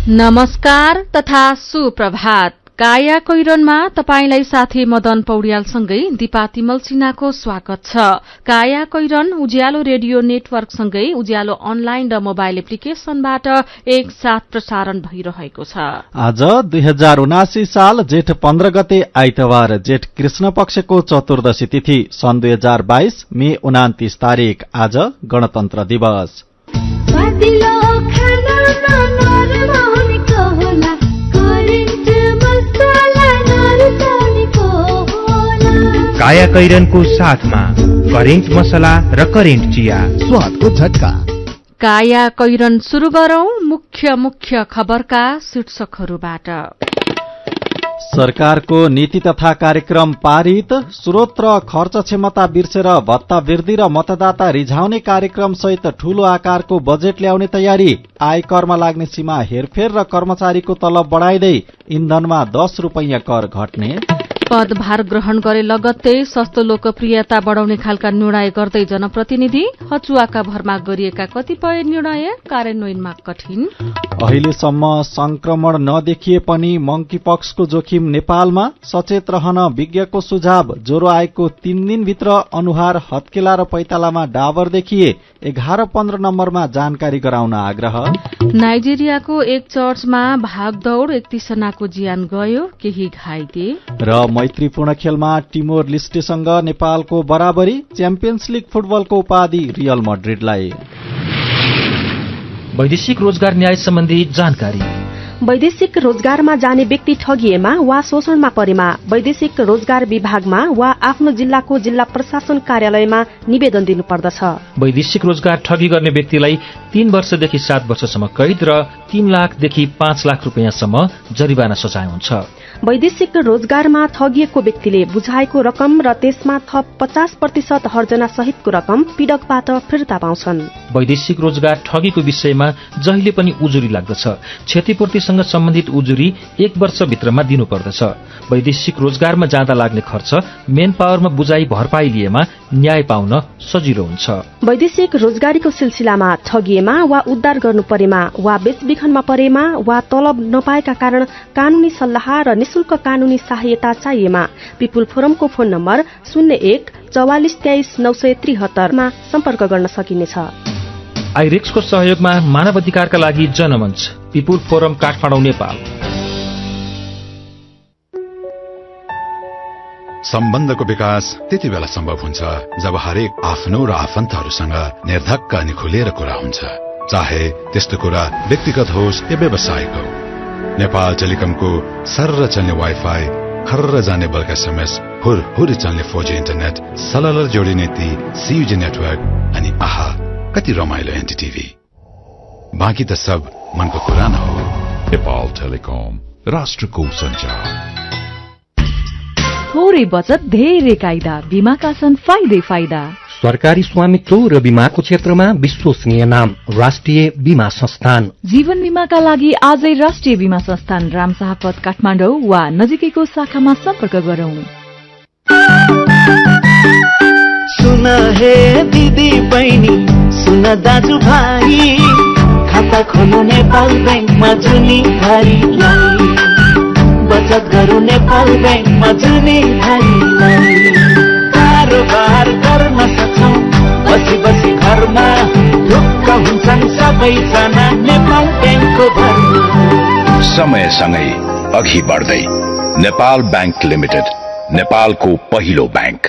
नमस्कार तथा सुप्रभात। काया कोइरनमा तपाईंलाई साथी मदन पौड्यालसँगै दिपा तिमल सिन्हाको स्वागत छ। काया कोइरन उज्यालो रेडियो नेटवर्कसँगै उज्यालो अनलाइन र मोबाइल एप्लिकेशनबाट एकसाथ प्रसारण भइरहेको छ। आज 2079 साल जेठ 15 गते आइतबार जेठ कृष्ण पक्षको चतुर्दशी तिथि सन् 2022 मे 29 तारिक। आज गणतन्त्र दिवस। काया कैरनको साथमा करेन्ट मसला र करेन्ट चिया, स्वादको झट्का। काया कैरन सुरु गरौं मुख्य खबरका शीर्षकहरूबाट। सरकारको नीति तथा कार्यक्रम पारित। स्रोत र खर्च क्षमता बिर्सेर भत्ता वृद्धि र मतदाता रिझाउने कार्यक्रम सहित ठूलो आकारको बजेट ल्याउने तयारी। आयकरमा लाग्ने सीमा हेरफेर र कर्मचारीको तलब बढाइदै इन्धनमा 10 रुपैयाँ कर घट्ने। पदभार ग्रहण गरे लगत्तै सस्तो लोकप्रियता बढाउने खालका निर्णय गर्दै जनप्रतिनिधि। हचुवाका भरमा गरिएका कतिपय निर्णय कार्यान्वयनमा कठिन। अहिलेसम्म संक्रमण नदेखिए पनि मंकीपक्सको जोखिम नेपालमा। सचेत रहन विज्ञको सुझाव। ज्वरो आएको 3 दिनभित्र अनुहार, हत्केला र पैतालामा डाबर देखिए। 11-15 नम्बरमा जानकारी गराउन आग्रह। नाइजेरियाको एक चर्चमा भागदौड़, 31 जनाको ज्यान गयो, केही घाइते। र मैत्रीपूर्ण खेलमा टिमोर लिस्टेसँग नेपालको बराबरी। च्याम्पियन्स लीग फुटबलको उपाधि रियल मड्रिडलाई। वैदेशिक रोजगार न्याय सम्बन्धी जानकारी। वैदेशिक रोजगारमा जाने व्यक्ति ठगिएमा वा शोषणमा परेमा वैदेशिक रोजगार विभागमा वा आफ्नो जिल्लाको जिल्ला प्रशासन कार्यालयमा निवेदन दिनुपर्दछ। वैदेशिक रोजगार ठगी गर्ने व्यक्तिलाई 3 वर्षदेखि 7 वर्षसम्म कैद र 3 लाखदेखि 5 लाख रुपियाँसम्म जरिवाना सजाय हुन्छ। वैदेशिक रोजगारमा ठगिएको व्यक्तिले बुझाएको रकम र त्यसमा थप 50% हर्जना सहितको रकम पीडकबाट फिर्ता पाउँछन्। वैदेशिक रोजगार ठगीको विषयमा जहिले पनि उजुरी लाग्दछ। क्षतिपूर्तिसँग सम्बन्धित उजुरी 1 वर्षभित्रमा दिनुपर्दछ। वैदेशिक रोजगारमा जाँदा लाग्ने खर्च मेन पावरमा बुझाइ भरपाई लिएमा न्याय पाउन सजिलो हुन्छ। वैदेशिक रोजगारीको सिलसिलामा ठगिएमा वा उद्धार गर्नु परेमा वा बेचबिखनमा परेमा वा तलब नपाएका कारण कानूनी सल्लाह र निशुल्क कानूनी सहायता चाहिएमा पिपुल फोरमको फोन नम्बर 01-4423-973 मा सम्पर्क गर्न सकिनेछ। आइरेक्सको सहयोगमा मानव अधिकारका लागि जनमञ्च, पिपुल फोरम, काठमाडौँ, नेपाल। सम्बन्धको विकास त्यति बेला सम्भव हुन्छ जब हरेक आफ्नो र आफन्तहरूसँग निर्धक्क अनि खुलेर कुरा हुन्छ, चाहे त्यस्तो कुरा व्यक्तिगत होस् या व्यावसायिक हो। नेपाल टेलिकमको सर्र चल्ने वाइफाई, खर्र जाने बल्क एसएमएस, हुर चल्ने 4G इन्टरनेट, सलल जोडिने ती CUG नेटवर्क अनि आहा कति रमाइलो एनटीटीभी। बाँकी त सब मनको कुरा न हो। नेपाल टेलिकम, राष्ट्रको सञ्चार। थोरै बचत धेरै कायदा, बीमाका छन् फाइदा। सरकारी स्वामित्व र बीमाको क्षेत्रमा विश्वसनीय नाम राष्ट्रिय बीमा संस्थान। जीवन बीमाका लागि आजै राष्ट्रिय बीमा संस्थान रामशाहपथ काठमाडौँ वा नजिकैको शाखामा सम्पर्क गरौं। सुन हे दिदी बहिनी, सुन दाजु भाइ, खाता खोल्नु नेपाल बैंकमा जुनी भारीलाई, बचत गरौँ नेपाल बैंकमा जुनी भारीलाई। कारोबार गर्न सक्छौं बसी घरमा, ढुक्क हुन्छन् सबैजना नेपाल बैंकको भरमा। समयसँगै अघि बढ्दै नेपाल बैंक लिमिटेड, नेपालको पहिलो बैंक।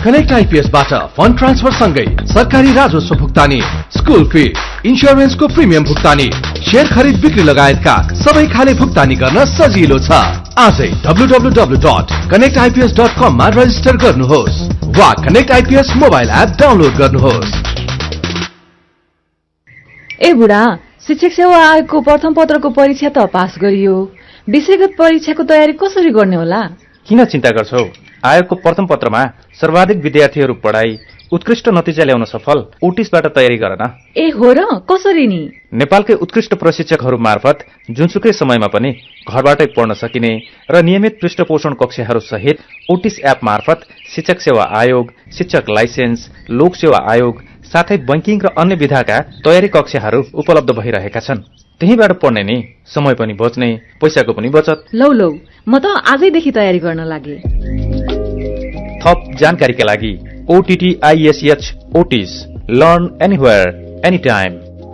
कनेक्ट आइपीएसबाट फन्ड ट्रान्सफर सँगै सरकारी राजस्व भुक्तानी, स्कुल फी, इन्स्योरेन्सको प्रिमियम भुक्तानी, शेयर खरिद बिक्री लगायतका सबै खाले भुक्तानी गर्न सजिलो छ। आजै www.connectips.com मा रजिस्टर गर्नुहोस् वा connect IPS mobile app download गर्नुहोस्। ए बुढा, शिक्षक सेवा आयोगको प्रथम पत्रको परीक्षा त पास गरियो, विषयगत परीक्षाको तयारी कसरी गर्ने होला? किन चिन्ता गर्छौ? आयोगको प्रथम पत्रमा सर्वाधिक विद्यार्थीहरू पढाइ, उत्कृष्ट नतिजा ल्याउन सफल, ओटिसबाट तयारी गर न। ए हो र, कसरी नि? नेपालकै उत्कृष्ट प्रशिक्षकहरू मार्फत जुनसुकै समयमा पनि घरबाटै पढ्न सकिने र नियमित पृष्ठपोषण कक्षाहरू सहित ओटिस एप मार्फत शिक्षक सेवा आयोग, शिक्षक लाइसेन्स, लोक सेवा आयोग साथै बैंकिङ र अन्य विधाका तयारी कक्षाहरू उपलब्ध भइरहेका छन्। त्यहीबाट पढ्ने नि, समय पनि बच्ने, पैसाको पनि बचत। लौ म त आजैदेखि तयारी गर्न लागे। थप जानकारीका लागि OTTISH Otis learn anywhere any time.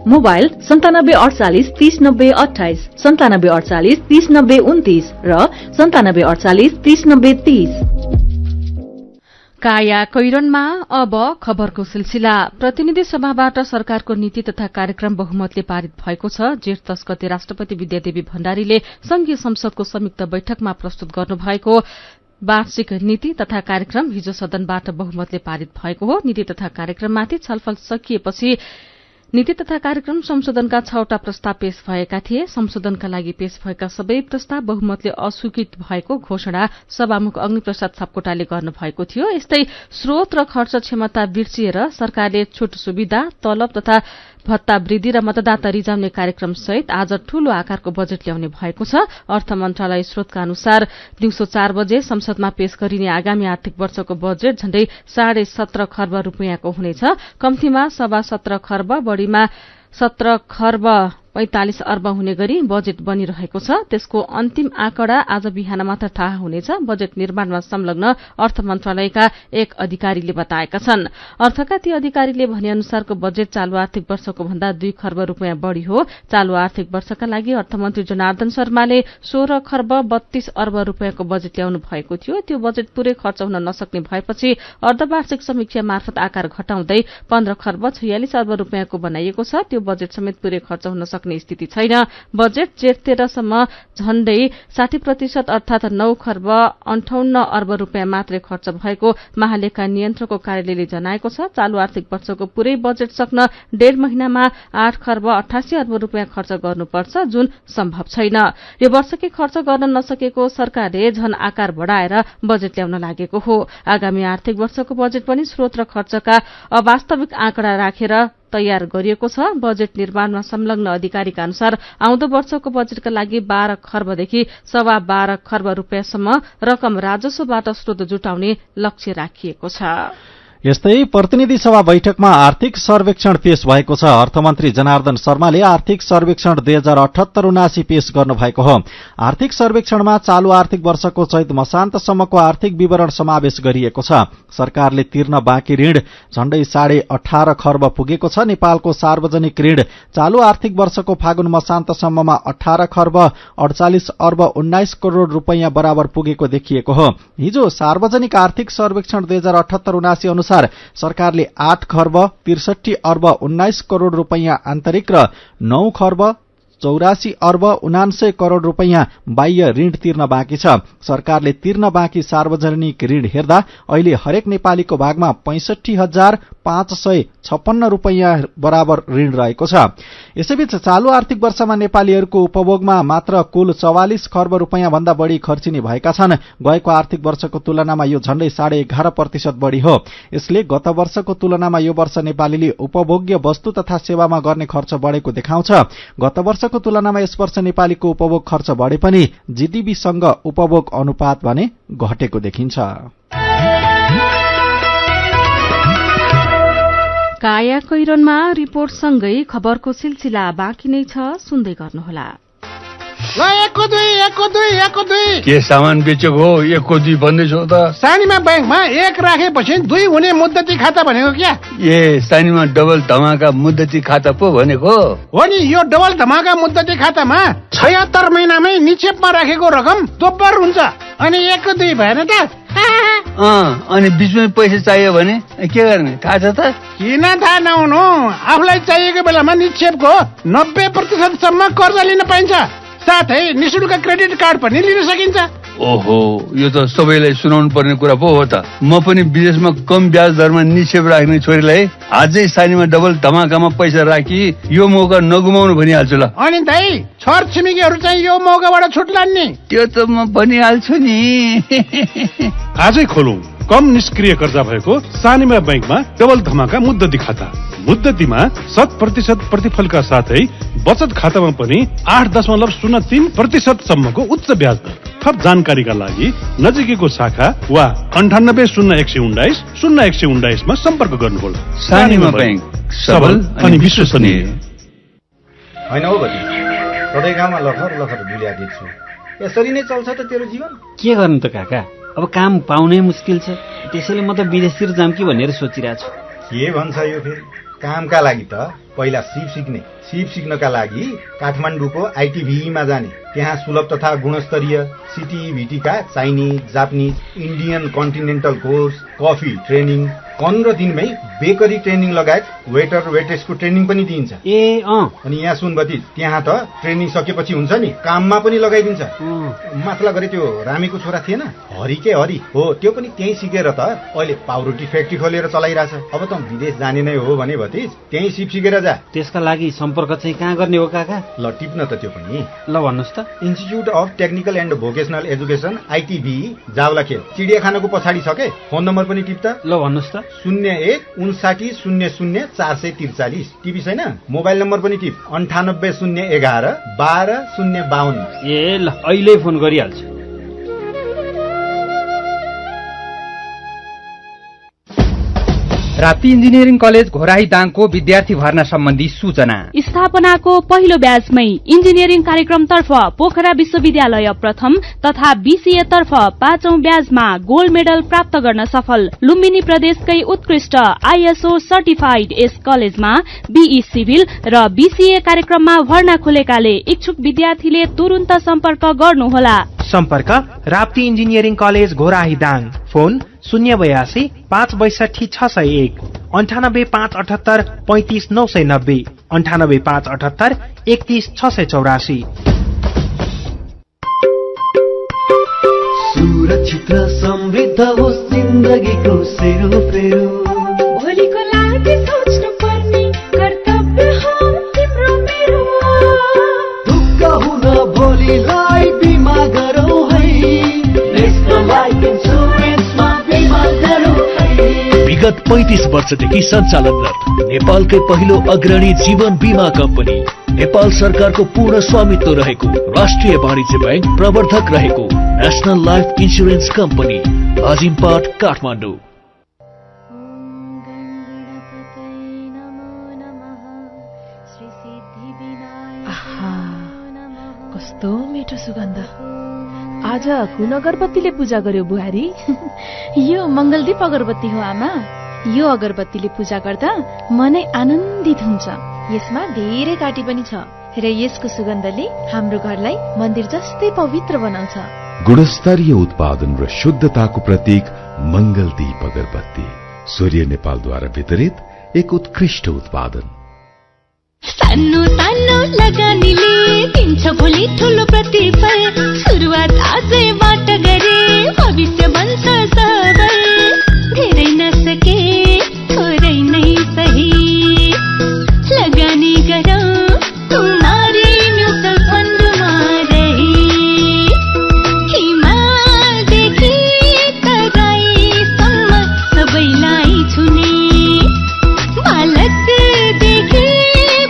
Mobile 9748 3090 28, 9748 3090 29 र 9748 3090 30। काया कैरनमा अब खबरको सिलसिला। प्रतिनिधि सभाबाट सरकारको नीति तथा कार्यक्रम बहुमतले पारित भएको छ। जेठ 10 गते राष्ट्रपति विद्यादेवी भण्डारीले संघीय संसदको संयुक्त बैठकमा प्रस्तुत गर्नुभएको वार्षिक नीति तथा कार्यक्रम हिजो सदनबाट बहुमतले पारित भएको हो। नीति तथा कार्यक्रममाथि छलफल सकिएपछि नीति तथा कार्यक्रम संशोधनका 6वटा प्रस्ताव पेश भएका थिए। संशोधनका लागि पेश भएका सबै प्रस्ताव बहुमतले अस्वीकृत भएको घोषणा सभामुख अग्निप्रसाद सापकोटाले गर्नुभएको थियो। यस्तै स्रोत र खर्च क्षमता बिर्सिएर सरकारले छुट सुविधा, तलब तथा भत्ता वृद्धि र मतदाता रिजाउने कार्यक्रम सहित आज ठूलो आकारको बजेट ल्याउने भएको छ। अर्थ मन्त्रालय स्रोतका अनुसार दिउँसो 4 बजे संसदमा पेश गरिने आगामी आर्थिक वर्षको बजेट झण्डै 17.5 खर्ब रूपियाँको हुनेछ। कम्तीमा 17.25 खर्ब, बढीमा 17 खर्ब 45 अर्ब हुने गरी बजेट बनिरहेको छ। त्यसको अन्तिम आँकडा आज बिहान मात्र थाहा हुनेछ, बजेट निर्माणमा संलग्न अर्थ मन्त्रालयका एक अधिकारीले बताएका छन्। अर्थका ती अधिकारीले भने अनुसारको बजेट चालू आर्थिक वर्षको भन्दा 2 खर्ब रूपियाँ बढ़ी हो। चालू आर्थिक वर्षका लागि अर्थमन्त्री जनार्दन शर्माले 16 खर्ब 32 अर्ब रूपियाँको बजेट ल्याउनु भएको थियो। त्यो बजेट पूरै खर्च हुन नसक्ने भएपछि अर्धवार्षिक समीक्षा मार्फत आकार घटाउँदै 15 खर्ब 46 अर्ब रूपियाँको बनाइएको छ। त्यो बजेट समेत पूरै खर्च हुन सक्ने स्थिति छैन। बजेट जेठ 13 सम्म झण्डै 60% अर्थात 9 खर्ब 58 अर्ब रूपियाँ मात्रै खर्च भएको महालेखा नियन्त्रकको कार्यालयले जनाएको छ। चालू आर्थिक वर्षको पूरै बजेट सक्न 1.5 महिनामा 8 खर्ब 88 अर्ब रूपियाँ खर्च गर्नुपर्छ, जुन सम्भव छैन। यो वर्षकै खर्च गर्न नसकेको सरकारले झन आकार बढाएर बजेट ल्याउन लागेको हो। आगामी आर्थिक वर्षको बजेट पनि स्रोत र खर्चका अवास्तविक आँकडा राखेर तयार गरिएको छ। बजेट निर्माणमा संलग्न अधिकारीका अनुसार आउँदो वर्षको बजेटका लागि 12 खर्बदेखि 12.25 खर्ब रूपियाँसम्म रकम राजस्वबाट स्रोत जुटाउने लक्ष्य राखिएको छ। यस्तै प्रतिनिधि सभा बैठकमा आर्थिक सर्वेक्षण पेश भएको छ। अर्थमन्त्री जनार्दन शर्माले आर्थिक सर्वेक्षण 2078-79 पेश गर्नुभएको हो। आर्थिक सर्वेक्षणमा चालू आर्थिक वर्षको चैत मसान्तसम्मको आर्थिक विवरण समावेश गरिएको छ। सरकारले तिर्न बाँकी ऋण झण्डै 18.5 खर्ब पुगेको छ। नेपालको सार्वजनिक ऋण चालू आर्थिक वर्षको फागुन मसान्तसम्ममा 18 खर्ब 48 अर्ब 19 करोड़ रूपियाँ बराबर पुगेको देखिएको हो। हिजो सार्वजनिक आर्थिक सर्वेक्षण 2078-79 अनुसार सरकारले 8 खर्ब 63 अर्ब 19 करोड़ रूपियाँ आन्तरिक र 9 खर्ब 84 अर्ब 79 करोड़ रूपियाँ बाह्य ऋण तिर्न बाँकी छ। सरकारले तिर्न बाँकी सार्वजनिक ऋण हेर्दा अहिले हरेक नेपालीको भागमा 65,556 रूपियाँ बराबर ऋण रहेको छ। यसैबीच चालू आर्थिक वर्षमा नेपालीहरूको उपभोगमा मात्र कुल 44 खर्ब रूपियाँ भन्दा बढ़ी खर्चिने भएका छन्। गएको आर्थिक वर्षको तुलनामा यो झण्डै 11.5% बढ़ी हो। यसले गत वर्षको तुलनामा यो वर्ष नेपालीले उपभोग्य वस्तु तथा सेवामा गर्ने खर्च बढ़ेको देखाउँछ। गत वर्षको तुलनामा यस वर्ष नेपालीको उपभोग खर्च बढ़े पनि जीडीपीसँग उपभोग अनुपात भने घटेको देखिन्छ। काया कैरनमा रिपोर्टसँगै खबरको सिलसिला बाँकी नै छ, सुन्दै गर्नुहोला। ल 1 2 के सामान बेचेको हो 1 2 भन्दैछौ त? सानीमा बैंकमा 1 राखेपछि 2 हुने मुद्दती खाता भनेको क्या? ए सानीमा डबल धमाका मुद्दती खाता पो भनेको हो नि। यो डबल धमाका मुद्दती खातामा 76 महिनामै निक्षेपमा राखेको रकम दोब्बर हुन्छ। अनि 1 2 भएन त? अनि बीचमै पैसा चाहियो भने के गर्ने थाहा छ त? किन थाहा नहुनु, आफूलाई चाहिएको बेलामा निक्षेपको 90% सम्म कर्जा लिन पाइन्छ। साथै निशुल्क क्रेडिट कार्ड पनि लिन सकिन्छ। ओहो, यो त सबैलाई सुनाउनु पर्ने कुरा पो हो त। म पनि विदेशमा कम ब्याज दरमा निक्षेप राख्ने छोरीलाई आजै सानीमा डबल धमाकामा पैसा राखी यो मौका नगुमाउनु भनिहाल्छु ल। अनि दाइ छर छिमेकीहरू चाहिँ यो मौकाबाट छुट्लान् नि? त्यो त म भनिहाल्छु नि। आजै खोलौं कम निष्क्रिय कर्जा भएको सानीमा बैंकमा डबल धमाका मुद्दती खाता। मुद्दतीमा 100% प्रतिफलका साथै बचत खातामा पनि 8.03% सम्मको उच्च ब्याज दर। थप जानकारीका लागि नजिकैको शाखा वा 980119 मा सम्पर्क गर्नुहोला। सानीमा बैंक, सबल अनि विश्वसनीय। हैन हो बदी सधैँ गाउँमा लखर लखर दुलिया देख्छु। यसरी नै चल्छ त तेरो जीवन? के गर्नु त काका, अब काम पाउनै मुस्किल छ, त्यसैले म त विदेशतिर जाम कि भनेर सोचिरहेको छु। के भन्छ यो फेरि? कामका लागि त पहिला सिप सिक्नका लागि काठमाडौँको आइटिभीमा जाने, त्यहाँ सुलभ तथा गुणस्तरीय सिटिभिटीका Chinese, Japanese, Indian continental course, coffee training, 15 दिनमै बेकरी ट्रेनिङ लगायत वेटर वेट्रेसको ट्रेनिङ पनि दिइन्छ। अनि यहाँ सुनबती, त्यहाँ त ट्रेनिङ सकेपछि हुन्छ नि काममा पनि लगाइदिन्छ। माथला गरे त्यो रामेको छोरा थिएन हरि हो, त्यो पनि त्यही सिकेर त अहिले पाउरोटी फ्याक्ट्री खोलेर चलाइरहेछ। अब त विदेश जाने नै हो भने भतिज त्यही सिप सिकेर जा। त्यसका लागि सम्पर्क चाहिँ कहाँ गर्ने हो काका? ल टिप्न त त्यो पनि। ल भन्नुहोस् त। Institute of technical and vocational education ITV Jawalakhel, चिडियाखानाको पछाडि छ के। फोन नम्बर पनि टिप्त। ल भन्नुहोस् त। 0159500443। टिपी छैन? मोबाइल नम्बर पनि टिप 9801112052। ए ल अहिले फोन गरिहाल्छु। राप्ती इन्जिनियरिङ कलेज घोराही दाङको विद्यार्थी भर्ना सम्बन्धी सूचना। स्थापनाको पहिलो ब्याचमै इन्जिनियरिङ कार्यक्रमतर्फ पोखरा विश्वविद्यालय प्रथम तथा बीसीए तर्फ 5औं ब्याचमा गोल्ड मेडल प्राप्त गर्न सफल लुम्बिनी प्रदेशकै उत्कृष्ट आईएसओ सर्टिफाइड यस कलेजमा बीई सिभिल र बीसीए कार्यक्रममा भर्ना खुलेकाले इच्छुक विद्यार्थीले तुरुन्त सम्पर्क गर्नुहोला। सम्पर्क Rapti engineering college Ghorahi Dang. Phone 082 562 601 98 578 35 990 98 578 31 684। सुरक्षित र समृद्ध होस् जिन्दगीको सेरोफेरो, भोलिको लागि सोच्नु पर्ने कर्तव्य हो तिम्रो मेरो। ढुक्क हुन भोलिलाई बिमा गरौँ है, नेसनल लाइफ इन्सुरेन्समा बिमा गरौँ है। विगत 35 वर्षदेखि सञ्चालनरत नेपालकै पहिलो अग्रणी जीवन बीमा कम्पनी, नेपाल सरकारको पूर्ण स्वामित्व रहेको राष्ट्रिय वाणिज्य बैंक प्रवर्धक रहेको नेशनल लाइफ इन्सुरेन्स कम्पनी, अजिमपाट, काठमाडौँ। कस्तो मिठो सुगन्ध। आज कुन अगरबत्तीले पूजा गर्यो बुहारी? यो मंगलदीप अगरबत्ती हो आमा। यो अगरबत्तीले पूजा गर्दा मनै आनन्दित हुन्छ। यसमा धेरै काटी पनि छ र यसको सुगन्धले हाम्रो घरलाई मन्दिर जस्तै पवित्र बनाउँछ। गुणस्तरीय उत्पादन र शुद्धताको प्रतीक मंगलदीप अगरबत्ती, सूर्य नेपालद्वारा वितरित एक उत्कृष्ट उत्पादन। सानो सानो लगानीले दिन्छ भोलि ठुलो प्रतिफल। सुरुवात आजैबाट गरे भविष्य बन्छ सबल। धेरै नसके थोरै नै सही लगानी गरौँ कुमारी म्युचुअल फन्डमा रही। हिमालदेखि तराईसम्म सबैलाई छुने, बालकदेखि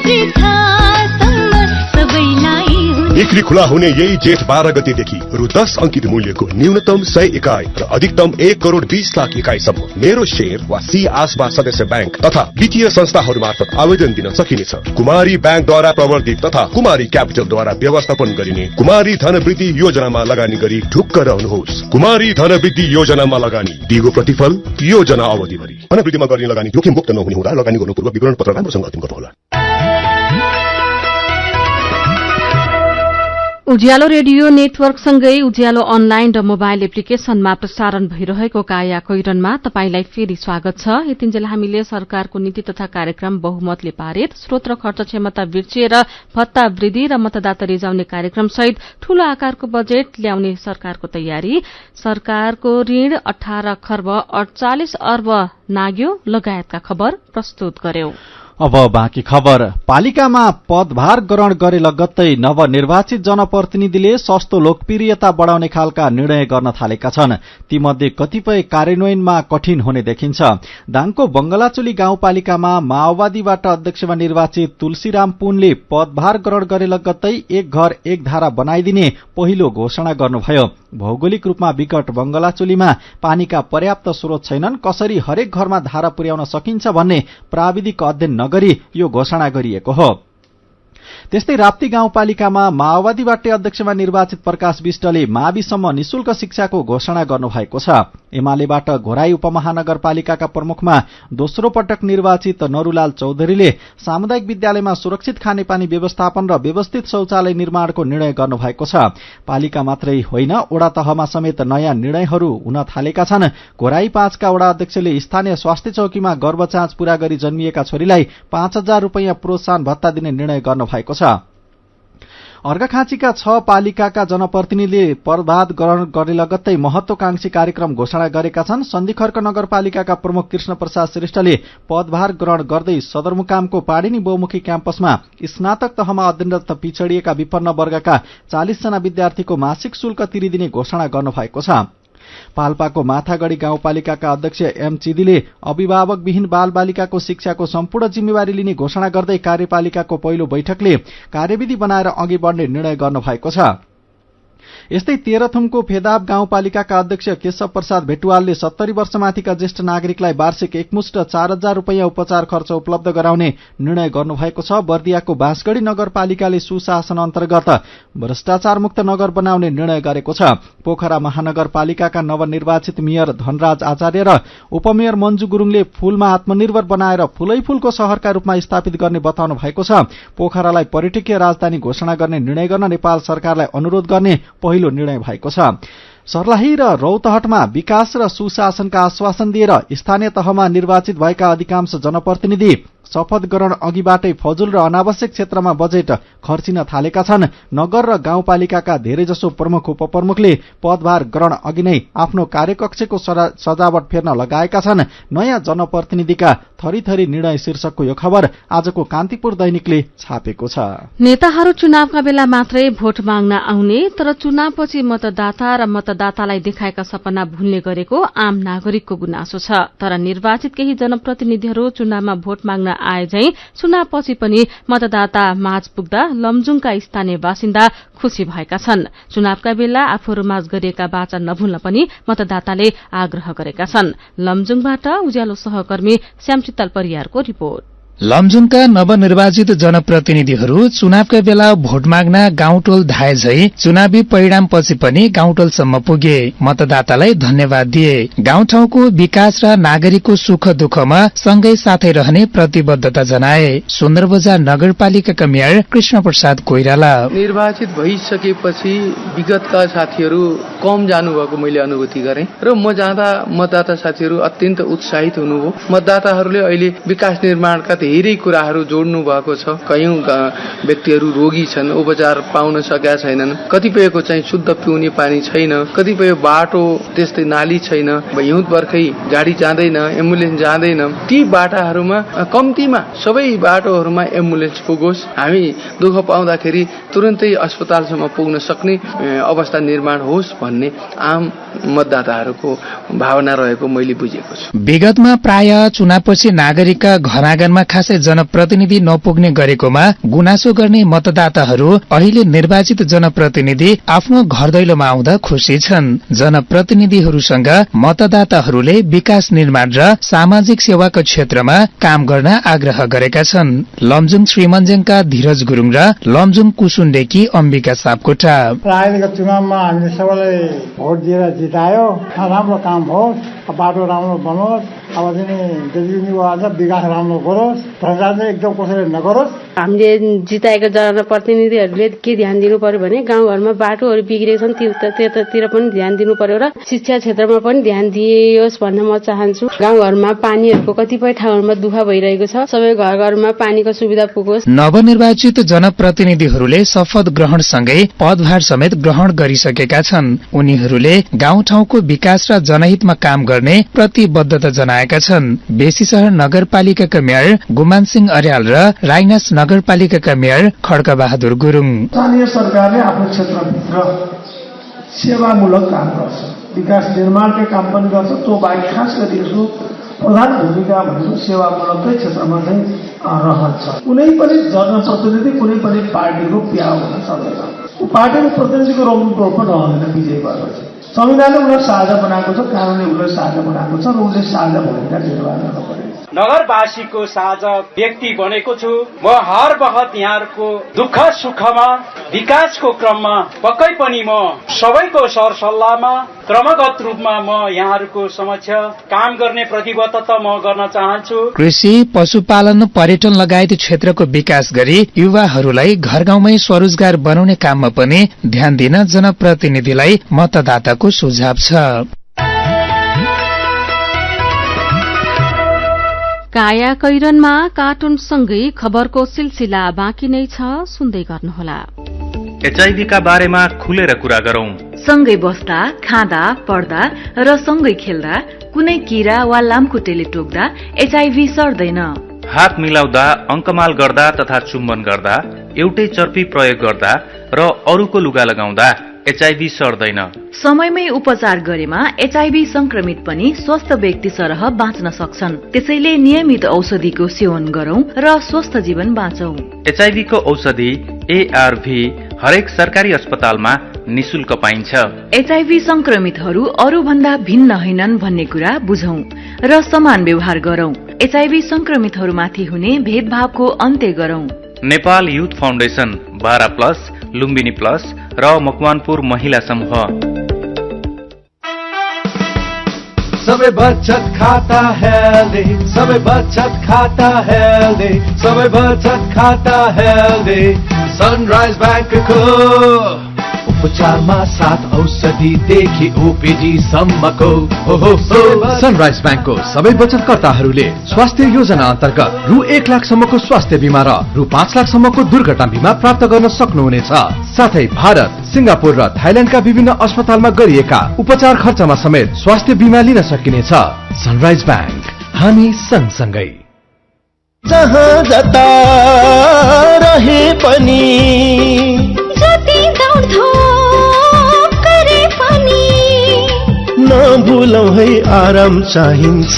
वृद्धासम्म सबैलाई हुने। बिक्री खुला हुने यही जेठ 12 गतेदेखि रु 10 अंकित मूल्यको न्यूनतम 100 इकाई र अधिकतम 1,20,00,000 इकाईसम्म मेरो शेयर वा सी आसबा सदस्य बैंक तथा वित्तीय संस्थाहरू मार्फत आवेदन दिन सकिनेछ। कुमारी बैंकद्वारा प्रवर्तित तथा कुमारी क्यापिटलद्वारा व्यवस्थापन गरिने कुमारी धनवृद्धि योजनामा लगानी गरी ढुक्क रहनुहोस्। कुमारी धनवृद्धि योजनामा लगानी, दिगो प्रतिफल, योजना अवधिभरि। धनवृद्धिमा गर्ने लगानी जोखिम मुक्त नहुने हुँदा लगानी गर्नु पूर्व विवरण पत्र राम्रोसँग अन्तिम गर्नुहोला। उज्यालो रेडियो नेटवर्कसँगै उज्यालो अनलाइन र मोबाइल एप्लिकेशनमा प्रसारण भइरहेको काया कोइरनमा तपाईंलाई फेरि स्वागत छ। यतिन्जेल हामीले सरकारको नीति तथा कार्यक्रम बहुमतले पारित स्रोत र खर्च क्षमता बिर्सिएर भत्ता वृद्धि र मतदाता रिजाउने कार्यक्रम सहित ठूलो आकारको बजेट ल्याउने सरकारको तयारी, सरकारको ऋण 18 खर्ब 48 अर्ब नाग्यो लगायतका खबर प्रस्तुत गर्यौं। अब बाँकी खबर। पालिकामा पदभार ग्रहण गरे लगत्तै नवनिर्वाचित जनप्रतिनिधिले सस्तो लोकप्रियता बढ़ाउने खालका निर्णय गर्न थालेका छन्। तीमध्ये कतिपय कार्यान्वयनमा कठिन हुने देखिन्छ। दाङको बंगलाचुली गाउँपालिकामा माओवादीबाट अध्यक्षमा निर्वाचित तुलसीराम पुनले पदभार ग्रहण गरे लगत्तै एक घर एक धारा बनाइदिने पहिलो घोषणा गर्नुभयो। भौगोलिक रूपमा विकट बंगलाचुलीमा पानीका पर्याप्त स्रोत छैनन्, कसरी हरेक घरमा धारा पुर्याउन सकिन्छ भन्ने प्राविधिक अध्ययन नगरी यो घोषणा गरिएको हो। त्यस्तै राप्ती गाउँपालिकामा माओवादीबाट अध्यक्षमा निर्वाचित प्रकाश विष्टले माविसम्म निशुल्क शिक्षाको घोषणा गर्नुभएको छ। एमालेबाट घोराई उपमहानगरपालिकाका प्रमुखमा दोस्रो पटक निर्वाचित नरूलाल चौधरीले सामुदायिक विद्यालयमा सुरक्षित खानेपानी व्यवस्थापन र व्यवस्थित शौचालय निर्माणको निर्णय गर्नुभएको छ। पालिका मात्रै होइन, वडा तहमा समेत नयाँ निर्णयहरू हुन थालेका छन्। घोराई 5 का वडा अध्यक्षले स्थानीय स्वास्थ्य चौकीमा गर्भचाँच पूरा गरी जन्मिएका छोरीलाई 5,000 रुपैयाँ प्रोत्साहन भत्ता दिने निर्णय गर्नुभएको छ। अर्घाखाँचीका 6 पालिकाका जनप्रतिनिधिले पदभार ग्रहण गर्ने लगत्तै महत्वाकांक्षी कार्यक्रम घोषणा गरेका छन्। सन्धिखर्क नगरपालिकाका प्रमुख कृष्ण प्रसाद श्रेष्ठले पदभार ग्रहण गर्दै सदरमुकामको पाडिनी बहुमुखी क्याम्पसमा स्नातक तहमा अध्ययनरत पिछडिएका विपन्न वर्गका 40 जना विद्यार्थीको मासिक शुल्क तिरिदिने घोषणा गर्नुभएको छ। पाल्पाको माथागढ़ी गाउँपालिकाका अध्यक्ष एम चिदीले अभिभावकविहीन बालबालिकाको शिक्षाको सम्पूर्ण जिम्मेवारी लिने घोषणा गर्दै कार्यपालिकाको पहिलो बैठकले कार्यविधि बनाएर अघि बढ्ने निर्णय गर्नुभएको छ। यस्तै तेह्रथुमको फेदाब गाउँपालिकाका अध्यक्ष केशव प्रसाद भेटुवालले 70 वर्षमाथिका ज्येष्ठ नागरिकलाई वार्षिक एकमुष्ट 4,000 रुपैयाँ उपचार खर्च उपलब्ध गराउने निर्णय गर्नुभएको छ। बर्दियाको बाँसगढ़ी नगरपालिकाले सुशासन अन्तर्गत भ्रष्टाचार मुक्त नगर बनाउने निर्णय गरेको छ। पोखरा महानगरपालिकाका नवनिर्वाचित मेयर धनराज आचार्य र उपमेयर मन्जु गुरुङले फूलमा आत्मनिर्भर बनाएर फूलै फूलको शहरका रूपमा स्थापित गर्ने बताउनु भएको छ। पोखरालाई पर्यटकीय राजधानी घोषणा गर्ने निर्णय गर्न नेपाल सरकारलाई अनुरोध गर्ने पहिलो निर्णय भएको छ। सर्लाही र रौतहटमा विकास र सुशासनका आश्वासन दिएर स्थानीय तहमा निर्वाचित भएका अधिकांश जनप्रतिनिधि शपथ ग्रहण अघिबाटै फजुल र अनावश्यक क्षेत्रमा बजेट खर्चिन थालेका छन्। नगर र गाउँपालिकाका धेरैजसो प्रमुख उपप्रमुखले पदभार ग्रहण अघि नै आफ्नो कार्यकक्षको सजावट फेर्न लगाएका छन्। नयाँ जनप्रतिनिधिका थरीथरी निर्णय शीर्षकको यो खबर आजको कान्तिपुर दैनिकले छापेको छ। नेताहरू चुनावका बेला मात्रै भोट माग्न आउने तर चुनावपछि मतदाता र मतदातालाई देखाएका सपना भुल्ने गरेको आम नागरिकको गुनासो छ। तर निर्वाचित केही जनप्रतिनिधिहरू चुनावमा भोट माग्न आए झैं चुनावपछि पनि मतदाता माझ पुग्दा लमजुङका स्थानीय बासिन्दा खुशी भएका छन्। चुनावका बेला आफूहरूमाझ गरिएका वाचा नभुल्न पनि मतदाताले आग्रह गरेका छन्। लमजुङबाट उज्यालो सहकर्मी श्यामचित्तल परियारको रिपोर्ट। लमजुङका नवनिर्वाचित जनप्रतिनिधिहरू चुनावका बेला भोट माग्न गाउँटोल धाए झै चुनावी परिणामपछि पनि गाउँटोलसम्म पुगे, मतदातालाई धन्यवाद दिए, गाउँठाउँको विकास र नागरिकको सुख दुःखमा सँगै साथै रहने प्रतिबद्धता जनाए। सुन्दरबजार नगरपालिकाका मेयर कृष्ण प्रसाद कोइराला निर्वाचित भइसकेपछि विगतका साथीहरू कम जानुभएको मैले अनुभूति गरेँ र म जाँदा मतदाता साथीहरू अत्यन्त उत्साहित हुनुभयो। मतदाताहरूले अहिले विकास निर्माणका धेरै कुराहरू जोड्नु भएको छ। कयौं व्यक्तिहरू रोगी छन्, उपचार पाउन सकेका छैनन्, कतिपयको चाहिँ शुद्ध पिउने पानी छैन, कतिपय बाटो त्यस्तै नाली छैन, हिउँद बर्खै गाडी जाँदैन, एम्बुलेन्स जाँदैन। ती बाटाहरूमा कम्तीमा सबै बाटोहरूमा एम्बुलेन्स पुगोस्, हामी दुःख पाउँदाखेरि तुरन्तै अस्पतालसम्म पुग्न सक्ने अवस्था निर्माण होस् भन्ने आम मतदाताहरूको भावना रहेको मैले बुझेको छु। विगतमा प्राय चुनावपछि नागरिकका घर आँगनमा खासै जनप्रतिनिधि नपुग्ने गरेकोमा गुनासो गर्ने मतदाताहरू अहिले निर्वाचित जनप्रतिनिधि आफ्नो घर दैलोमा आउँदा खुशी छन्। जनप्रतिनिधिहरूसँग मतदाताहरूले विकास निर्माण र सामाजिक सेवाको क्षेत्रमा काम गर्न आग्रह गरेका छन्। लमजुङ श्रीमन्जङका धीरज गुरुङ र लमजुङ कुसुण्डेकी अम्बिका सापकोटा अहिलेको चुनावमा हामीले सबैलाई भोट दिएर जितायो, राम्रो काम होस्, बाटो राम्रो बनोस्, अब चाहिँ विकास राम्रो गरोस्, भ्रष्टाचार चाहिँ एकदम कसैले नगरोस्। हामीले जिताएका जनप्रतिनिधिहरूले के ध्यान दिनु पर्यो भने गाउँघरमा बाटोहरू बिग्रेको छन् त्यतातिर पनि ध्यान दिनु पर्यो र शिक्षा क्षेत्रमा पनि ध्यान दियोस् भन्न म चाहन्छु। गाउँघरमा पानीहरूको कतिपय ठाउँहरूमा दुःख भइरहेको छ, सबै घर घरमा पानीको सुविधा पुगोस्। नवनिर्वाचित जनप्रतिनिधिहरूले शपथ ग्रहणसँगै पदभार समेत ग्रहण गरिसकेका छन्। उनीहरूले गाउँठाउँको विकास र जनहितमा काम गर्ने प्रतिबद्धता जनाएका छन्। बेसी शहर नगरपालिकाका मेयर गुमान सिंह अर्याल र राइनास नगरपालिकाका मेयर खड्का बहादुर गुरुङ स्थानीय सरकारले आफ्नो क्षेत्रभित्र सेवामूलक काम गर्छ, विकास निर्माणकै काम पनि गर्छ। त्यो बाहेक खास गरी यसो प्रधान भूमिका भनेको सेवामूलकै क्षेत्रमा चाहिँ रहन्छ। कुनै पनि जनप्रतिनिधि कुनै पनि पार्टीको प्याउ हुन सक्दैन। पार्टीको प्रतिनिधिको रोल पनि रहँदैन विजय भएपछि। संविधानले उसलाई साझा बनाएको छ, कानुनले उसलाई साझा बनाएको छ र उसले साझा भूमिका निर्वाह गर्न पर्यो। नगरवासीको साझा व्यक्ति बनेको छु। म हर बखत यहाँहरूको दुःख सुखमा विकासको क्रममा पक्कै पनि म सबैको सरसल्लाहमा क्रमगत रूपमा म यहाँहरूको समक्ष काम गर्ने प्रतिबद्धता म गर्न चाहन्छु। कृषि, पशुपालन, पर्यटन लगायत क्षेत्रको विकास गरी युवाहरूलाई घर गाउँमै स्वरोजगार बनाउने काममा पनि ध्यान दिन जनप्रतिनिधिलाई मतदाताको सुझाव छ। काया कैरनमा कार्टुनसँगै खबरको सिलसिला बाँकी नै छ, सुन्दै गर्नुहोला। एचआईभीका बारेमा खुलेर कुरा गरौं। सँगै बस्दा, खाँदा, पढ्दा र सँगै खेल्दा कुनै कीरा वा लामखुट्टेले टोक्दा एचआईभी सर्दैन। हात मिलाउँदा, अङ्कमाल गर्दा तथा चुम्बन गर्दा, एउटै चर्पी प्रयोग गर्दा र अरूको लुगा लगाउँदा एचआईभी सर्दैन। समयमै उपचार गरेमा एचआईभी संक्रमित पनि स्वस्थ व्यक्ति सरह बाँच्न सक्छन्। त्यसैले नियमित औषधिको सेवन गरौं र स्वस्थ जीवन बाँचौं। एचआईभी को औषधि एआरभी हरेक सरकारी अस्पतालमा निशुल्क पाइन्छ। एचआईभी संक्रमितहरू अरू भन्दा भिन्न होइनन् भन्ने कुरा बुझौं र समान व्यवहार गरौं। एचआईभी संक्रमितहरूमाथि हुने भेदभावको अन्त्य गरौं। Nepal youth foundation, 12+ Lumbini plus र मकवानपुर महिला समूह। सबै बचत खाता हेल्दी, सबै बचत खाता हेल्दी, सबै बचत खाता हेल्दी। सनराइज ब्याङ्कको उपचारमा 7 औषधिदेखि ओपीडी सम्मको सनराइज ब्याङ्कको सबै बचतकर्ताहरूले स्वास्थ्य योजना अन्तर्गत रु 1 लाखसम्मको स्वास्थ्य बिमा र रु 5 लाखसम्मको दुर्घटना बिमा प्राप्त गर्न सक्नुहुनेछ। साथै भारत, सिङ्गापुर र थाइल्याण्डका विभिन्न अस्पतालमा गरिएका उपचार खर्चमा समेत स्वास्थ्य बिमा लिन सकिनेछ। सनराइज ब्याङ्क, हामी सँगसँगै। जहाँ जता रहे पनि, जति दौडधोप गरे पनि, नभुलौ है आराम चाहिन्छ।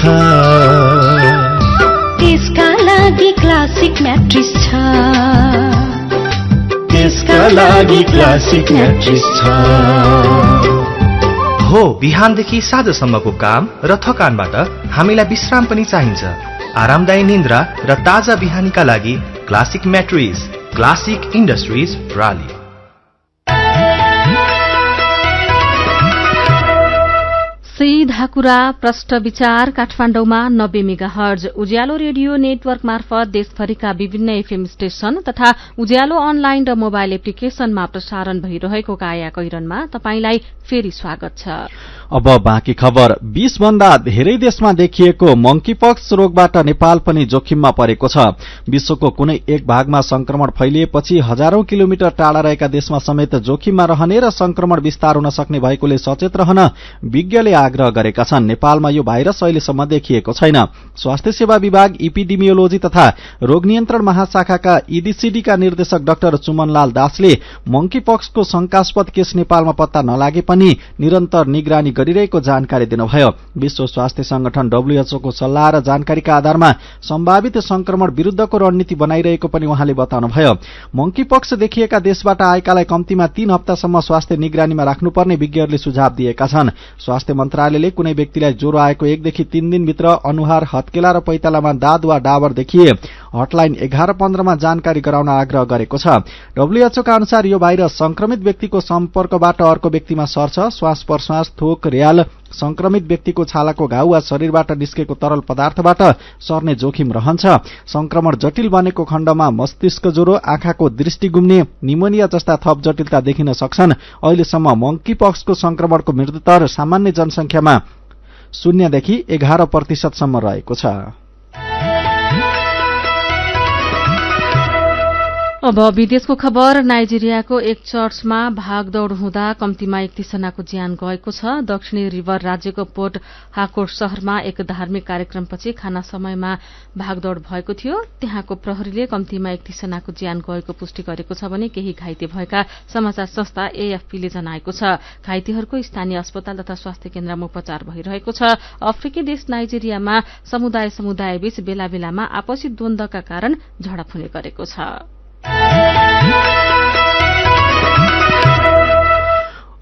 त्यसका लागि क्लासिक म्याट्रिस छ, त्यसका लागि क्लासिक म्याट्रिस छ। हो, बिहानदेखि साँझसम्मको काम र थकानबाट हामीलाई विश्राम पनि चाहिन्छ। आरामदायी निन्द्रा र ताजा बिहानीका लागि क्लासिक म्याट्रिस, क्लासिक इन्डस्ट्रिज प्राली। सीधा कुरा, प्रष्ट विचार, काठमाडौँमा 90 मेगाहर्ज उज्यालो रेडियो नेटवर्क मार्फत देशभरिका विभिन्न एफएम स्टेशन तथा उज्यालो अनलाइन र मोबाइल एप्लिकेशनमा प्रसारण भइरहेको काया कैरनमा तपाईंलाई फेरि स्वागत छ। अब बाँकी खबर। 20 भन्दा धेरै देशमा देखिएको मंकीपक्स रोगबाट नेपाल पनि जोखिममा परेको छ। विश्वको कुनै एक भागमा संक्रमण फैलिएपछि हजारौं किलोमिटर टाढा रहेका देशमा समेत जोखिममा रहने र संक्रमण विस्तार हुन सक्ने भएकोले सचेत रहन विज्ञले आग्रह गरेका छन्। नेपालमा यो भाइरस अहिलेसम्म देखिएको छैन। स्वास्थ्य सेवा विभाग, इपिडेमियोलोजी तथा रोग नियन्त्रण महाशाखाका ईडीसीडीका निर्देशक डाक्टर चुमनलाल दासले मंकीपक्सको शंकास्पद केस नेपालमा पत्ता नलागे पनि निरन्तर निगरानी गरिरहेको जानकारी दिनुभयो। विश्व स्वास्थ्य संगठन डब्ल्यूएचओ को सल्लाह र जानकारीका आधारमा सम्भावित संक्रमण विरूद्धको रणनीति बनाइरहेको पनि उहाँले बताउनुभयो। मंकीपक्स देखिएका देशबाट आएकालाई कम्तीमा 3 हप्तासम्म स्वास्थ्य निगरानीमा राख्नुपर्ने विज्ञहरूले सुझाव दिएका छन्। स्वास्थ्य मन्त्रालयले कुनै व्यक्तिलाई ज्वरो आएको 1 देखि 3 दिनभित्र अनुहार, हत्केला र पैतालामा दाद वा डाबर देखिए हटलाइन 1115 मा जानकारी गराउन आग्रह गरेको छ। डब्ल्यूएचओ का अनुसार यो भाइरस संक्रमित व्यक्तिको सम्पर्कबाट अर्को व्यक्तिमा सर्छ। श्वास प्रश्वास, थोक, र्याल, संक्रमित व्यक्तिको छालाको घाउ वा शरीरबाट निस्केको तरल पदार्थबाट सर्ने जोखिम रहन्छ। संक्रमण जटिल बनेको खण्डमा मस्तिष्क ज्वरो, आँखाको दृष्टि गुम्ने, निमोनिया जस्ता थप जटिलता देखिन सक्छन्। अहिलेसम्म मंकीपक्सको संक्रमणको मृत्युदर सामान्य जनसंख्यामा 0 देखि 11% सम्म रहेको छ। अब विदेशको खबर। नाइजेरियाको एक चर्चमा भागदौड़ हुँदा कम्तीमा 31 जनाको ज्यान गएको छ। दक्षिणी रिभर राज्यको पोर्ट हार्कोट शहरमा एक धार्मिक कार्यक्रमपछि खाना समयमा भागदौड़ भएको थियो। त्यहाँको प्रहरीले कम्तीमा 31 जनाको ज्यान गएको पुष्टि गरेको छ भने केही घाइते भएका समाचार संस्था एएफपीले जनाएको छ। घाइतेहरूको स्थानीय अस्पताल तथा स्वास्थ्य केन्द्रमा उपचार भइरहेको छ। अफ्रिकी देश नाइजेरियामा समुदाय-समुदायबीच बेला बेलामा आपसी द्वन्द्वका कारण झडप हुने गरेको छ।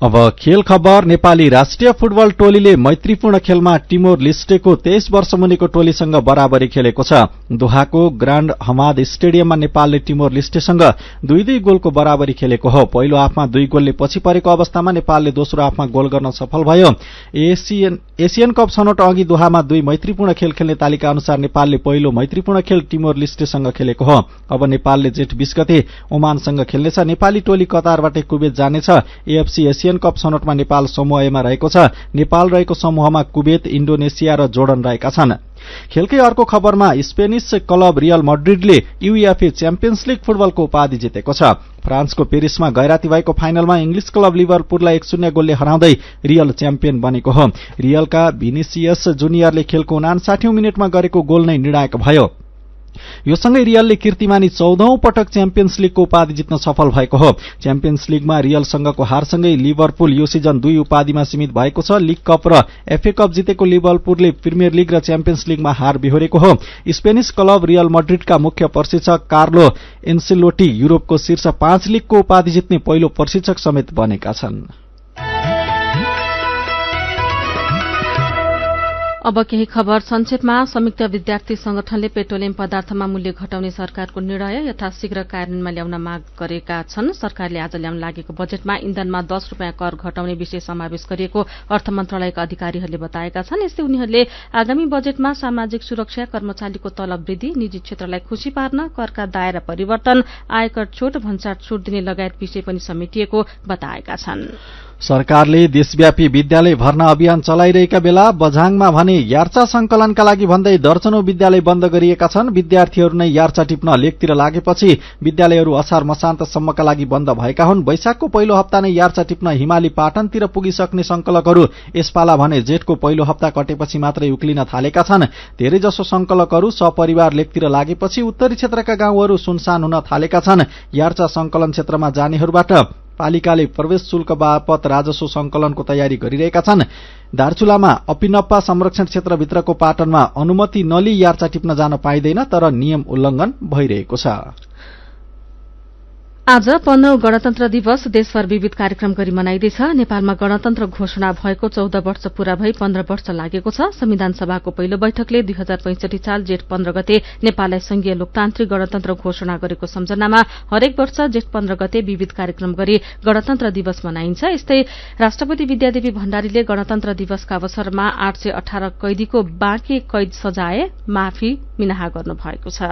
अब खेल खबर। नेपाली राष्ट्रिय फुटबल टोलीले मैत्रीपूर्ण खेलमा टिमोर लिस्टेको 23 वर्ष मुनिको टोलीसँग बराबरी खेलेको छ। दोहाको ग्रान्ड हमाद स्टेडियममा नेपालले टिमोर लिस्टेसँग 2-2 गोलको बराबरी खेलेको हो। पहिलो हाफमा 2 गोलले पछि परेको अवस्थामा नेपालले दोस्रो हाफमा गोल गर्न सफल भयो। एशियन कप छनौट अघि दोहामा 2 मैत्रीपूर्ण खेल खेल्ने तालिका अनुसार नेपालले पहिलो मैत्रीपूर्ण खेल टिमोर लिस्टेसँग खेलेको हो। अब नेपालले जेठ 20 गते ओमानसँग खेल्नेछ। नेपाली टोली कतारबाट कुवेत जानेछ। एएफसी एशियन कप छनौटमा नेपाल समूह एमा रहेको छ। नेपाल रहेको समूहमा कुवेत, इन्डोनेसिया र जोर्डन रहेका छन्। खेलकै अर्को खबरमा स्पेनिश क्लब रियल मड्रिडले यूईएफए च्याम्पियन्स लीग फुटबलको उपाधि जितेको छ। फ्रान्सको पेरिसमा गैराती भएको फाइनलमा इंग्लिश क्लब लिभरपुललाई 1-0 गोलले हराउँदै रियल च्याम्पियन बनेको हो। रियलका भिनिसियस जुनियरले खेलको 59औं मिनेटमा गरेको गोल नै निर्णायक भयो। यो सँगै रियलले कीर्तिमानी 14औं पटक च्याम्पियन्स लीगको उपाधि जित्न सफल भएको हो। च्याम्पियन्स लीगमा रियलसँगको हारसँगै लिभरपुल यो सिजन 2 उपाधिमा सीमित भएको छ। लीग कप र एफए कप जितेको लिभरपुलले प्रिमियर लीग र च्याम्पियन्स लीगमा हार बिहोरेको हो। स्पेनिश क्लब रियल मड्रिडका मुख्य प्रशिक्षक कार्लो एन्सेलोटी युरोपको शीर्ष 5 लीगको उपाधि जित्ने पहिलो प्रशिक्षक समेत बनेका छन्। अब केही खबर संक्षेपमा। संयुक्त विद्यार्थी संगठनले पेट्रोलियम पदार्थमा मूल्य घटाउने सरकारको निर्णय यथाशीघ्र कार्यान्वयनमा ल्याउन माग गरेका छन्। सरकारले आज ल्याउन लागेको बजेटमा इन्धनमा 10 रुपियाँ कर घटाउने विषय समावेश गरिएको अर्थ मन्त्रालयका अधिकारीहरूले बताएका छन्। यस्तै उनीहरूले आगामी बजेटमा सामाजिक सुरक्षा, कर्मचारीको तलब वृद्धि, निजी क्षेत्रलाई खुशी पार्न करका दायरा परिवर्तन, आयकर छुट, भन्सार छुट दिने लगायत विषय पनि समेटिएको बताएका छन्। सरकारले देशव्यापी विद्यालय भर्ना अभियान चलाइरहेका बेला बझाङमा भने यार्चा संकलनका लागि भन्दै दर्जनौं विद्यालय बन्द गरिएका छन्। विद्यार्थीहरू नै यार्चा टिप्न लेकतिर लागेपछि विद्यालयहरू असार मसान्तसम्मका लागि बन्द भएका हुन्। वैशाखको पहिलो हप्ता नै यार्चा टिप्न हिमाली पाटनतिर पुगिसक्ने संकलकहरू यसपाला भने जेठको पहिलो हप्ता कटेपछि मात्रै उक्लिन थालेका छन्। धेरैजसो संकलकहरू सपरिवार लेकतिर लागेपछि उत्तरी क्षेत्रका गाउँहरू सुनसान हुन थालेका छन्। यार्चा संकलन क्षेत्रमा जानेहरूबाट पालिकाले प्रवेश शुल्क बापत राजस्व संकलनको तयारी गरिरहेका छन्। दार्चुलामा अपिनप्पा संरक्षण क्षेत्रभित्रको पाटनमा अनुमति नलिई यार्चा टिप्न जान पाइँदैन, तर नियम उल्लंघन भइरहेको छ। आज 15औं गणतन्त्र दिवस देशभर विविध कार्यक्रम गरी मनाइँदैछ। नेपालमा गणतन्त्र घोषणा भएको 14 वर्ष पूरा भई 15 वर्ष लागेको छ। संविधान सभाको पहिलो बैठकले 2065 साल जेठ 15 गते नेपाललाई संघीय लोकतान्त्रिक गणतन्त्र घोषणा गरेको सम्झनामा हरेक वर्ष जेठ 15 गते विविध कार्यक्रम गरी गणतन्त्र दिवस मनाइन्छ। यस्तै राष्ट्रपति विद्यादेवी भण्डारीले गणतन्त्र दिवसका अवसरमा 818 कैदीको बाँकी कैद सजाय माफी मिनाहा गर्नुभएको छ।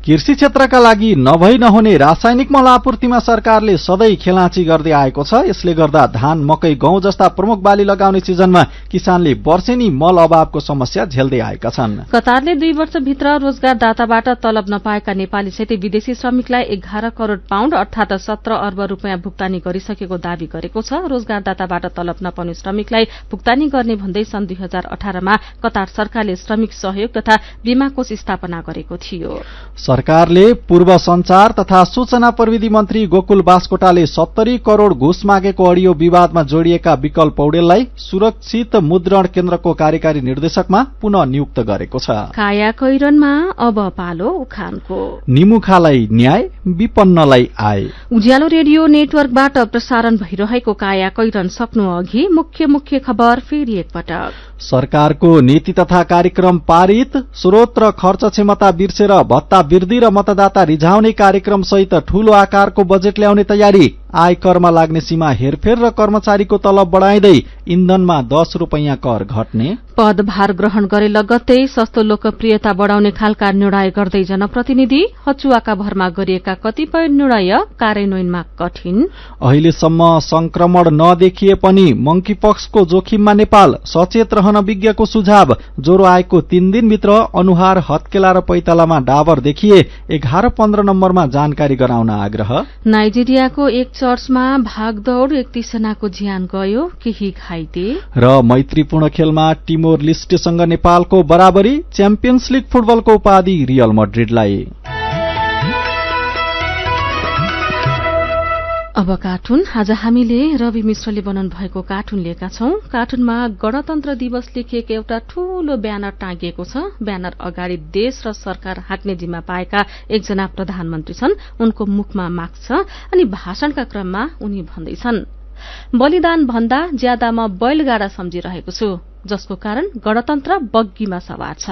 कृषि क्षेत्रका लागि नभई नहुने रासायनिक मल आपूर्तिमा सरकारले सधैँ खेलाँची गर्दै आएको छ। यसले गर्दा धान, मकै, गहुँ जस्ता प्रमुख बाली लगाउने सिजनमा किसानले वर्षेनी मल अभावको समस्या झेल्दै आएका छन्। कतारले 2 वर्षभित्र रोजगारदाताबाट तलब नपाएका नेपाली सहित विदेशी श्रमिकलाई 11 करोड़ पाउण्ड अर्थात 17 अर्ब रुपियाँ भुक्तानी गरिसकेको दावी गरेको छ। रोजगारदाताबाट तलब नपाउने श्रमिकलाई भुक्तानी गर्ने भन्दै सन् 2018 मा कतार सरकारले श्रमिक सहयोग तथा बीमा कोष स्थापना गरेको थियो। सरकारले पूर्व संचार तथा सूचना प्रविधि मन्त्री गोकुल बास्कोटाले 70 करोड़ घुस मागेको अडियो विवादमा जोडिएका विकल पौडेललाई सुरक्षित मुद्रण केन्द्रको कार्यकारी निर्देशकमा पुनः नियुक्त गरेको छ। काया कैरनमा अब पालो उखानको। निमुखालाई न्याय, विपन्नलाई आय। उज्यालो रेडियो नेटवर्कबाट प्रसारण भइरहेको काया कैरन सक्नु अघि मुख्य खबर फेरि एकपटक। सरकारको नीति तथा कार्यक्रम पारित, स्रोत र खर्च क्षमता बिर्सेर भत्ता वृद्धि र मतदाता रिझाउने कार्यक्रम सहित ठूलो आकारको बजेट ल्याउने तयारी, आयकरमा लाग्ने सीमा हेरफेर र कर्मचारीको तलब बढाइँदै इन्धनमा 10 रुपैयाँ कर घट्ने, पदभार ग्रहण गरे लगत्तै सस्तो लोकप्रियता बढाउने खालका निर्णय गर्दै जनप्रतिनिधि, हचुवाका भरमा गरिएका कतिपय निर्णय कार्यान्वयनमा कठिन, अहिलेसम्म संक्रमण नदेखिए पनि मंकीपक्सको जोखिममा नेपाल, सचेत रहन विज्ञको सुझाव, ज्वरो आएको 3 दिनभित्र अनुहार, हत्केला र पैतालामा डाबर देखिए, 11-15 नम्बरमा जानकारी गराउन आग्रह, नाइजेरियाको एक चर्चमा भागदौड़, 31 जनाको ज्यान गयो, केही घाइते र मैत्रीपूर्ण खेलमा टिमोर लिस्टेसँग नेपालको बराबरी, च्याम्पियन्स लीग फुटबलको उपाधि रियल मड्रिडलाई। अब कार्टुन। आज हामीले रवि मिश्रले बनाउनु भएको कार्टुन लिएका छौं। कार्टुनमा गणतन्त्र दिवस लेखिएको एउटा ठूलो ब्यानर टाँगिएको छ। ब्यानर अगाडि देश र सरकार हाँक्ने जिम्मा पाएका एकजना प्रधानमन्त्री छन्। उनको मुखमा मास्क छ अनि भाषणका क्रममा उनी भन्दैछन्, बलिदान भन्दा ज्यादा म बैलगाडा सम्झिरहेको छु, जसको कारण गणतन्त्र बग्गीमा सवार छ।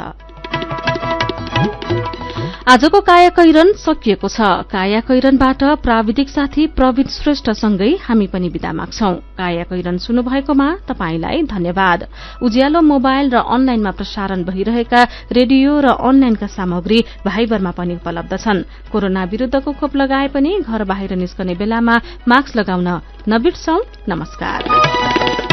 आजको कायाकैरन सकिएको छ। कायाकैरनबाट प्राविधिक साथी प्रवीण श्रेष्ठसँगै हामी पनि बिदा माग्छौं। कायाकैरन सुन्नुभएकोमा तपाईंलाई धन्यवाद। उज्यालो मोबाइल र अनलाइनमा प्रसारण भइरहेका रेडियो र अनलाइनका सामग्री भाइबरमा पनि उपलब्ध छन्। कोरोना विरूद्धको खोप लगाए पनि घर बाहिर निस्कने बेलामा मास्क लगाउन नबिर्सौं। नमस्कार।